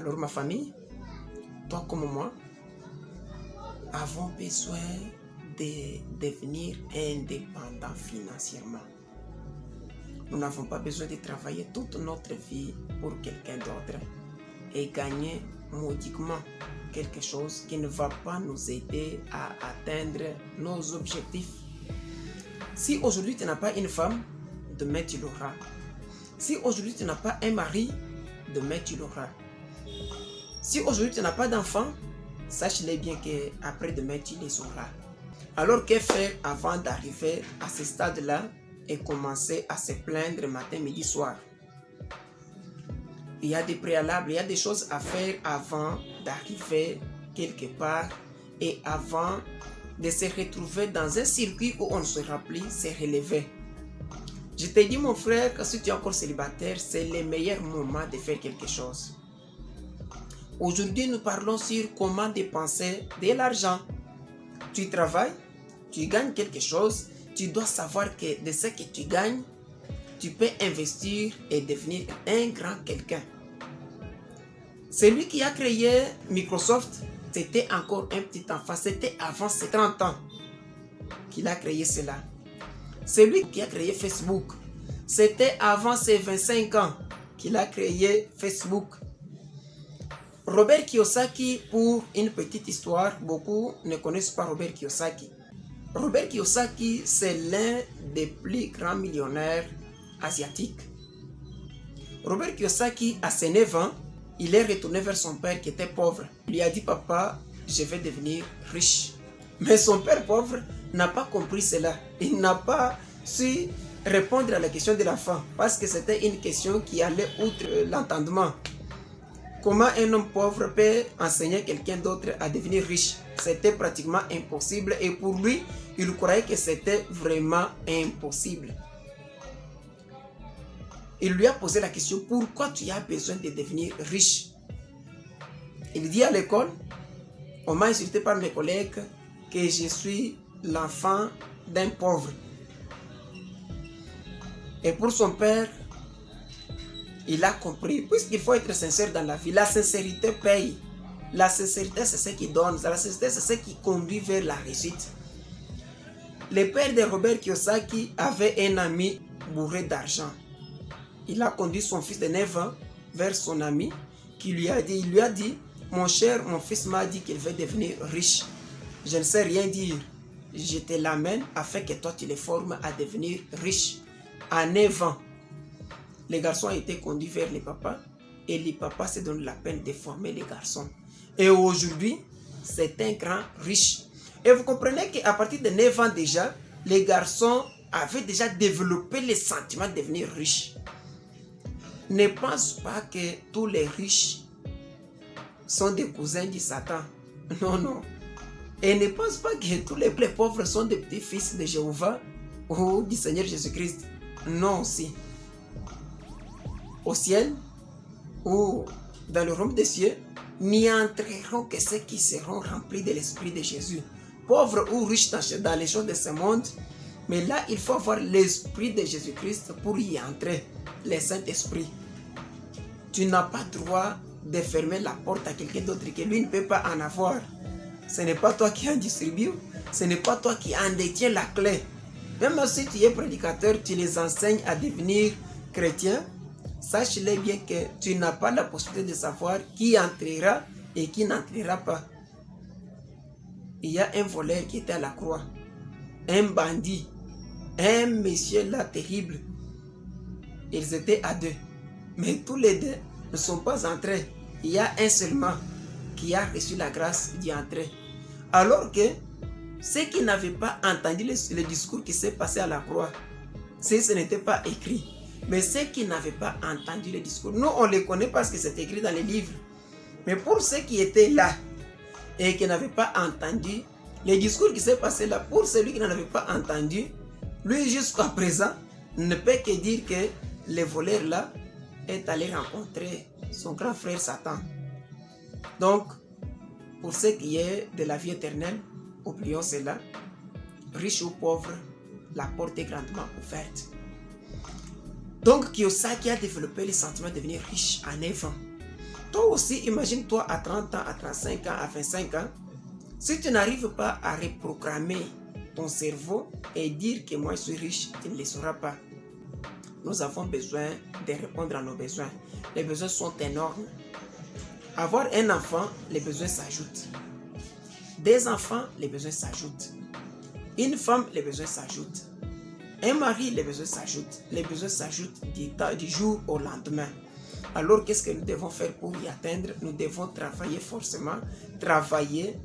Alors ma famille, toi comme moi, avons besoin de devenir indépendants financièrement. Nous n'avons pas besoin de travailler toute notre vie pour quelqu'un d'autre et gagner modiquement quelque chose qui ne va pas nous aider à atteindre nos objectifs. Si aujourd'hui tu n'as pas une femme, demain tu l'auras. Si aujourd'hui tu n'as pas un mari, demain tu l'auras. Si aujourd'hui tu n'as pas d'enfants, sache-le bien qu'après demain tu les auras. Alors que faire avant d'arriver à ce stade-là et commencer à se plaindre matin, midi, soir? Il y a des préalables, il y a des choses à faire avant d'arriver quelque part et avant de se retrouver dans un circuit où on ne sera plus, se relever. Je te dis mon frère que si tu es encore célibataire, c'est le meilleur moment de faire quelque chose. Aujourd'hui, nous parlons sur comment dépenser de l'argent. Tu travailles, tu gagnes quelque chose, tu dois savoir que de ce que tu gagnes, tu peux investir et devenir un grand quelqu'un. Celui qui a créé Microsoft, c'était encore un petit enfant, c'était avant ses 30 ans qu'il a créé cela. Celui qui a créé Facebook, c'était avant ses 25 ans qu'il a créé Facebook. Robert Kiyosaki, pour une petite histoire, beaucoup ne connaissent pas Robert Kiyosaki. Robert Kiyosaki, c'est l'un des plus grands millionnaires asiatiques. Robert Kiyosaki, à ses 9 ans, il est retourné vers son père qui était pauvre. Il lui a dit, papa, je vais devenir riche. Mais son père pauvre n'a pas compris cela. Il n'a pas su répondre à la question de l'enfant parce que c'était une question qui allait outre l'entendement. Comment un homme pauvre peut enseigner quelqu'un d'autre à devenir riche? C'était pratiquement impossible et pour lui, il croyait que c'était vraiment impossible. Il lui a posé la question, pourquoi tu as besoin de devenir riche? Il dit à l'école, on m'a insulté par mes collègues que je suis l'enfant d'un pauvre. Et pour son père, il a compris, puisqu'il faut être sincère dans la vie, la sincérité paye. La sincérité, c'est ce qui donne. La sincérité, c'est ce qui conduit vers la réussite. Le père de Robert Kiyosaki avait un ami bourré d'argent. Il a conduit son fils de 9 ans vers son ami qui lui a dit, mon cher, mon fils m'a dit qu'il veut devenir riche. Je ne sais rien dire. Je te l'amène afin que toi tu les formes à devenir riche. À 9 ans. Les garçons ont été conduits vers les papas et les papas se donnent la peine de former les garçons. Et aujourd'hui, c'est un grand riche. Et vous comprenez qu'à partir de 9 ans déjà, les garçons avaient déjà développé le sentiment de devenir riches. Ne pense pas que tous les riches sont des cousins du Satan. Non, non. Et ne pense pas que tous les pauvres sont des petits-fils de Jéhovah ou du Seigneur Jésus-Christ. Non aussi. Au ciel ou dans le royaume des cieux, n'y entreront que ceux qui seront remplis de l'Esprit de Jésus. Pauvres ou riches dans les choses de ce monde, mais là, il faut avoir l'Esprit de Jésus-Christ pour y entrer, le Saint-Esprit. Tu n'as pas droit de fermer la porte à quelqu'un d'autre que lui ne peut pas en avoir. Ce n'est pas toi qui en distribue, ce n'est pas toi qui en détiens la clé. Même si tu es prédicateur, tu les enseignes à devenir chrétiens, sache-le bien que tu n'as pas la possibilité de savoir qui entrera et qui n'entrera pas. Il y a un voleur qui était à la croix, un bandit, un monsieur là terrible. Ils étaient à 2, mais tous les 2 ne sont pas entrés. Il y a un seulement qui a reçu la grâce d'y entrer. Alors que ceux qui n'avaient pas entendu le discours qui s'est passé à la croix, ce n'était pas écrit. Mais ceux qui n'avaient pas entendu le discours, nous on les connaît parce que c'est écrit dans les livres. Mais pour ceux qui étaient là et qui n'avaient pas entendu le discours qui s'est passé là, pour celui qui n'en avait pas entendu, lui jusqu'à présent ne peut que dire que le voleur là est allé rencontrer son grand frère Satan. Donc, pour ce qui est de la vie éternelle, oublions cela. Riche ou pauvre, la porte est grandement ouverte. Donc, Kiyosaki a développé le sentiment de devenir riche à 9 ans. Toi aussi, imagine-toi à 30 ans, à 35 ans, à 25 ans, si tu n'arrives pas à reprogrammer ton cerveau et dire que moi je suis riche, tu ne le sauras pas. Nous avons besoin de répondre à nos besoins. Les besoins sont énormes. Avoir un enfant, les besoins s'ajoutent. Des enfants, les besoins s'ajoutent. Une femme, les besoins s'ajoutent. Un mari, les besoins s'ajoutent. Les besoins s'ajoutent du jour au lendemain. Alors, qu'est-ce que nous devons faire pour y atteindre? Nous devons travailler forcément, travailler,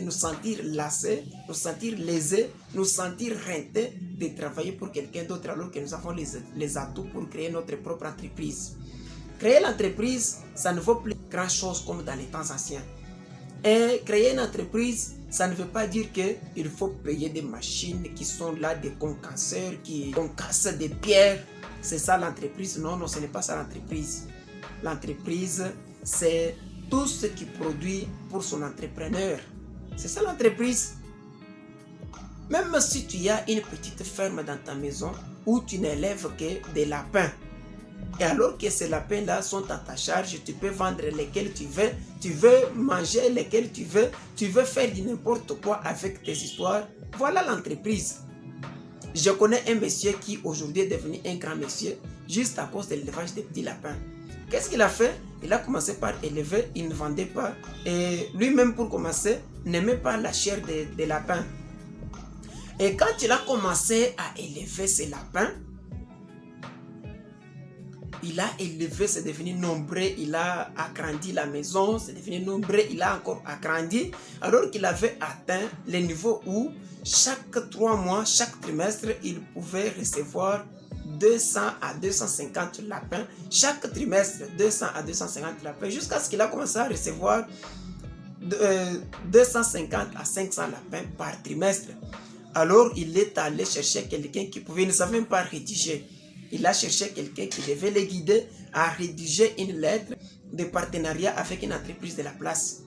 nous sentir lassés, nous sentir lésés, nous sentir rentés de travailler pour quelqu'un d'autre alors que nous avons les atouts pour créer notre propre entreprise. Créer l'entreprise, ça ne vaut plus grand-chose comme dans les temps anciens. Et créer une entreprise, ça ne veut pas dire qu'il faut payer des machines qui sont là, des concasseurs, qui concassent des pierres. C'est ça l'entreprise? Non, non, ce n'est pas ça l'entreprise. L'entreprise, c'est tout ce qui produit pour son entrepreneur. C'est ça l'entreprise. Même si tu as une petite ferme dans ta maison où tu n'élèves que des lapins, et alors que ces lapins-là sont à ta charge, tu peux vendre lesquels tu veux manger lesquels tu veux faire du n'importe quoi avec tes histoires. Voilà l'entreprise. Je connais un monsieur qui aujourd'hui est devenu un grand monsieur juste à cause de l'élevage des petits lapins. Qu'est-ce qu'il a fait? Il a commencé par élever, il ne vendait pas. Et lui-même pour commencer, n'aimait pas la chair des lapins. Et quand il a commencé à élever ces lapins, il a élevé, c'est devenu nombreux, il a agrandi la maison, c'est devenu nombreux, il a encore agrandi, alors qu'il avait atteint le niveau où chaque 3 mois, chaque trimestre, il pouvait recevoir 200 à 250 lapins. Chaque trimestre, 200 à 250 lapins, jusqu'à ce qu'il a commencé à recevoir 250 à 500 lapins par trimestre. Alors, il est allé chercher quelqu'un qui pouvait, il ne savait même pas rédiger. Il a cherché quelqu'un qui devait le guider à rédiger une lettre de partenariat avec une entreprise de la place.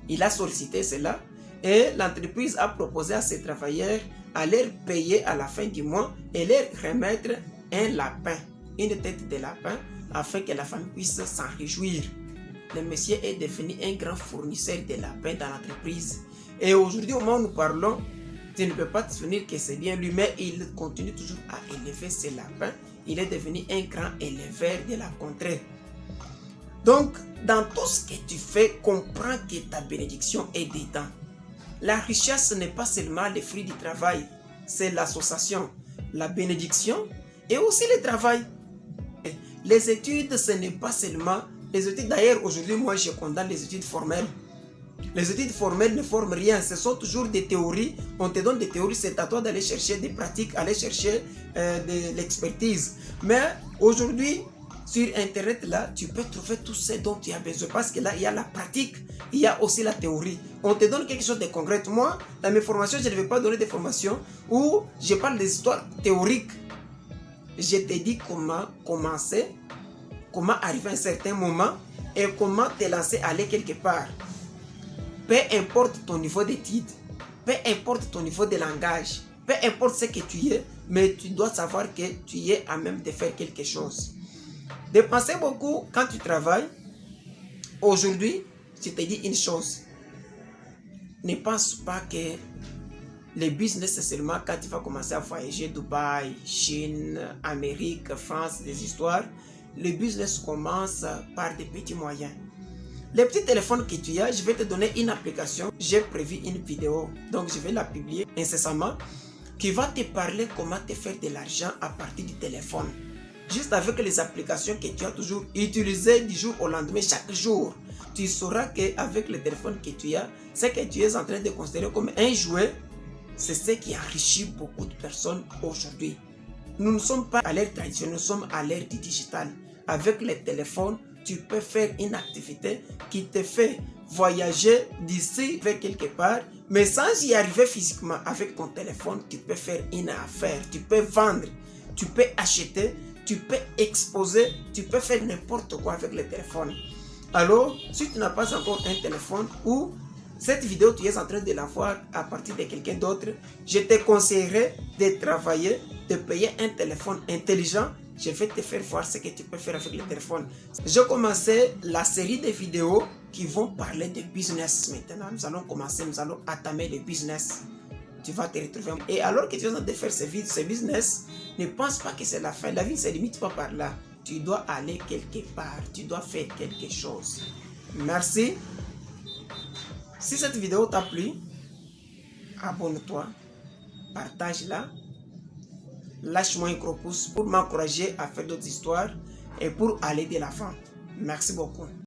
Il a sollicité cela et l'entreprise a proposé à ses travailleurs à leur payer à la fin du mois et leur remettre un lapin, une tête de lapin, afin que la femme puisse s'en réjouir. Le monsieur est devenu un grand fournisseur de lapins dans l'entreprise. Et aujourd'hui, au moment où nous parlons, tu ne peux pas te souvenir que c'est bien lui, mais il continue toujours à élever ses lapins. Il est devenu un grand éleveur de la contrée. Donc, dans tout ce que tu fais, comprends que ta bénédiction est dedans. La richesse n'est pas seulement le fruit du travail, c'est l'association, la bénédiction et aussi le travail. Les études, ce n'est pas seulement les études. D'ailleurs, aujourd'hui, moi, je condamne les études formelles. Les études formelles ne forment rien, ce sont toujours des théories. On te donne des théories, c'est à toi d'aller chercher des pratiques, aller chercher de l'expertise. Mais aujourd'hui, sur Internet, là, tu peux trouver tout ce dont tu as besoin. Parce que là, il y a la pratique, il y a aussi la théorie. On te donne quelque chose de concret. Moi, dans mes formations, je ne vais pas donner des formations où je parle des histoires théoriques. Je te dis comment commencer, comment arriver à un certain moment et comment te lancer, aller quelque part. Peu importe ton niveau d'études, peu importe ton niveau de langage, peu importe ce que tu es, mais tu dois savoir que tu es à même de faire quelque chose. Dépenser beaucoup quand tu travailles. Aujourd'hui, je te dis une chose. Ne pense pas que le business c'est seulement quand tu vas commencer à voyager Dubaï, Chine, Amérique, France, des histoires. Le business commence par des petits moyens. Les petits téléphones que tu as, je vais te donner une application. J'ai prévu une vidéo, donc je vais la publier incessamment, qui va te parler comment te faire de l'argent à partir du téléphone. Juste avec les applications que tu as toujours utilisées du jour au lendemain, chaque jour. Tu sauras qu'avec le téléphone que tu as, ce que tu es en train de considérer comme un jouet, c'est ce qui enrichit beaucoup de personnes aujourd'hui. Nous ne sommes pas à l'ère traditionnelle, nous sommes à l'ère du digital. Avec le téléphone, tu peux faire une activité qui te fait voyager d'ici vers quelque part, mais sans y arriver physiquement. Avec ton téléphone, tu peux faire une affaire, tu peux vendre, tu peux acheter, tu peux exposer, tu peux faire n'importe quoi avec le téléphone. Alors, si tu n'as pas encore un téléphone ou cette vidéo, tu es en train de la voir à partir de quelqu'un d'autre, je te conseillerais de travailler, de payer un téléphone intelligent Je vais te faire voir ce que tu peux faire avec le téléphone. J'ai commencé la série de vidéos qui vont parler de business maintenant. Nous allons commencer, nous allons entamer le business. Tu vas te retrouver. Et alors que tu es en train de faire ce business, ne pense pas que c'est la fin. La vie ne se limite pas par là. Tu dois aller quelque part. Tu dois faire quelque chose. Merci. Si cette vidéo t'a plu, abonne-toi, partage-la, lâche-moi un gros pouce pour m'encourager à faire d'autres histoires et pour aller de l'avant. Merci beaucoup.